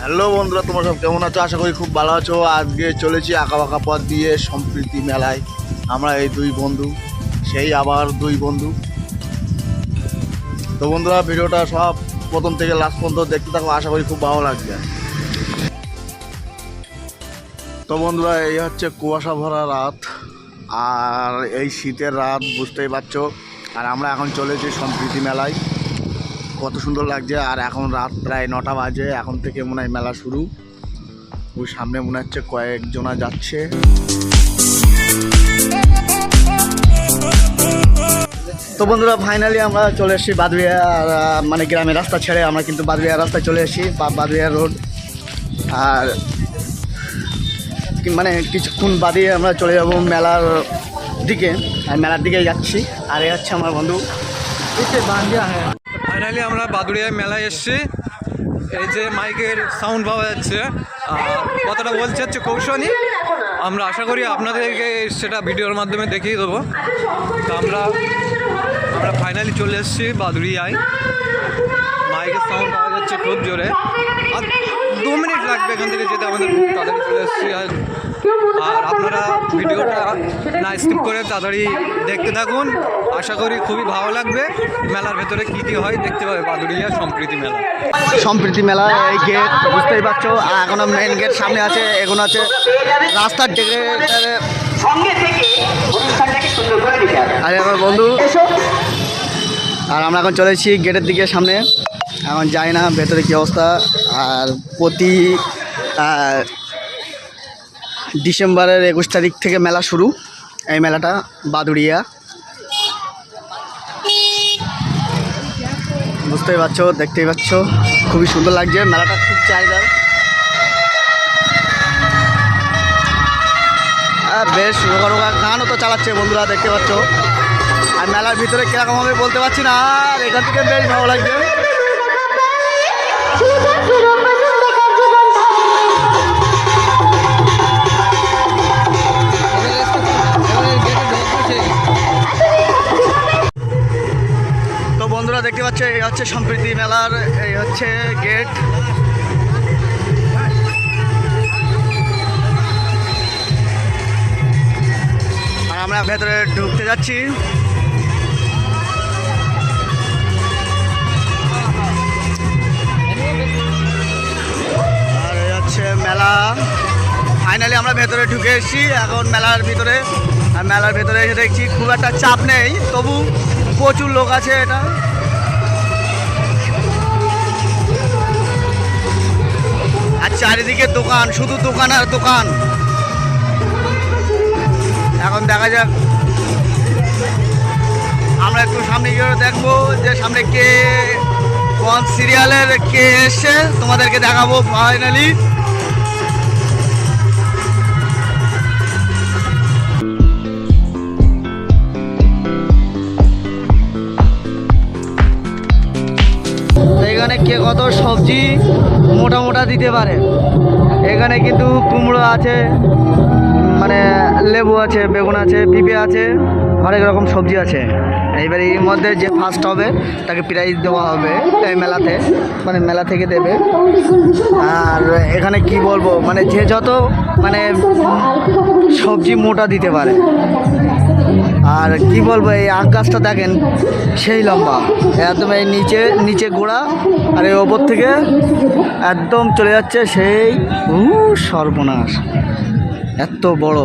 Hello বন্ধুরা, তোমরা সব কেমন আছো? আশা করি খুব ভালো আছো। আজকে চলেছি আঁকাবাঁকা পথ দিয়ে সম্প্রীতি মেলায়। আমরা এই দুই বন্ধু, সেই আবার দুই বন্ধু। তো বন্ধুরা, ভিডিওটা সব প্রথম থেকে লাস্ট পর্যন্ত দেখতে থাকো, আশা করি খুব ভালো লাগবে। তো বন্ধুরা, এই হচ্ছে কুয়াশা ভরা রাত, আর এই শীতের রাত বুঝতেই পারছো। আর আমরা এখন চলেছি সম্প্রীতি মেলায়। কত সুন্দর লাগছে। আর এখন রাত প্রায় 9টা বাজে। এখন থেকে মনে হয় মেলা শুরু। ওই সামনে মনে হচ্ছে কয়েকজনা যাচ্ছে। তো বন্ধুরা, ফাইনালি আমরা চলে এসেছি বাদুড়িয়া, মানে গ্রামের রাস্তা ছেড়ে আমরা কিন্তু বাদুড়িয়া রাস্তায় চলে এসেছি, বাদুড়িয়া রোড। আর মানে কিছুক্ষণ বাদে আমরা চলে যাব মেলার দিকে, আর মেলার দিকেই যাচ্ছি। আর এ হচ্ছে আমার বন্ধু। ফাইনালি আমরা বাদুড়িয়ায় মেলায় এসেছি। এই যে মাইকের সাউন্ড পাওয়া যাচ্ছে, কথাটা বলছে হচ্ছে কৌশলী। আমরা আশা করি আপনাদেরকে সেটা ভিডিওর মাধ্যমে দেখিয়ে দেবো। তো আমরা ফাইনালি চলে এসেছি বাদুড়িয়ায়। মাইকের সাউন্ড পাওয়া যাচ্ছে খুব জোরে। আর 2 মিনিট লাগবে এখান থেকে যেতে, আমাদের খুব তাড়াতাড়ি চলে এসেছি। আর আপনারা ভিডিওটা না স্কিপ করে তাড়াতাড়ি দেখতে থাকুন। আশা করি খুবই ভালো লাগবে। মেলার ভেতরে কি কি হয় দেখতে পাবে। বাদুড়িয়া সম্প্রীতি মেলা, সম্প্রীতি মেলা এই গেট বুঝতেই পারছো। আর এখনো মেন গেট সামনে আছে, এগুলো আছে রাস্তার দিকে। আর আমার বন্ধু, আর আমরা এখন চলেছি গেটের দিকে সামনে। এখন যাই না ভেতরে কী অবস্থা। আর প্রতি ডিসেম্বরের 21 তারিখ থেকে মেলা শুরু। এই মেলাটা বাদুড়িয়া, বুঝতেই পারছো, দেখতেই পাচ্ছ, খুবই সুন্দর লাগছে। মেলাটা খুব চাহিদার। বেশ রোগা রোগা গানও তো চালাচ্ছে বন্ধুরা, দেখতে পাচ্ছ। আর মেলার ভিতরে কীরকম হবে বলতে পারছি না। আর এখান থেকে বেশ ভালো লাগছে। তো বন্ধুরা, দেখতে পাচ্ছ, এই হচ্ছে সম্প্রীতি মেলার, এই হচ্ছে গেট। আর আমরা ভেতরে ঢুকতে যাচ্ছি। আর এই হচ্ছে মেলা। ফাইনালি আমরা ভেতরে ঢুকে এসেছি এখন মেলার ভিতরে। আর মেলার ভেতরে এসে দেখছি খুব একটা চাপ নেই, তবু প্রচুর লোক আছে। এটা আর চারিদিকে দোকান, শুধু দোকান আর দোকান। এখন দেখা যাক, আমরা একটু সামনে গিয়ে দেখবো যে সামনে কে, কোন সিরিয়ালের কে এসে তোমাদেরকে দেখাবো ফাইনালি। এখানে কে কত সবজি মোটা মোটা দিতে পারে। এখানে কিন্তু কুমড়ো আছে, মানে লেবু আছে, বেগুন আছে, পেঁপে আছে, অনেক রকম সবজি আছে। এইবার এর মধ্যে যে ফার্স্ট হবে তাকে প্রাইজ দেওয়া হবে এই মেলাতে, মানে মেলা থেকে দেবে। আর এখানে কি বলবো, মানে যে যত মানে সবজি মোটা দিতে পারে। আর কি বলবো, এই আখ গাছটা দেখেন সেই লম্বা, একদম এই নিচে গোড়া, আর এই ওপর থেকে একদম চলে যাচ্ছে সেই সর্বনাশ, এত বড়।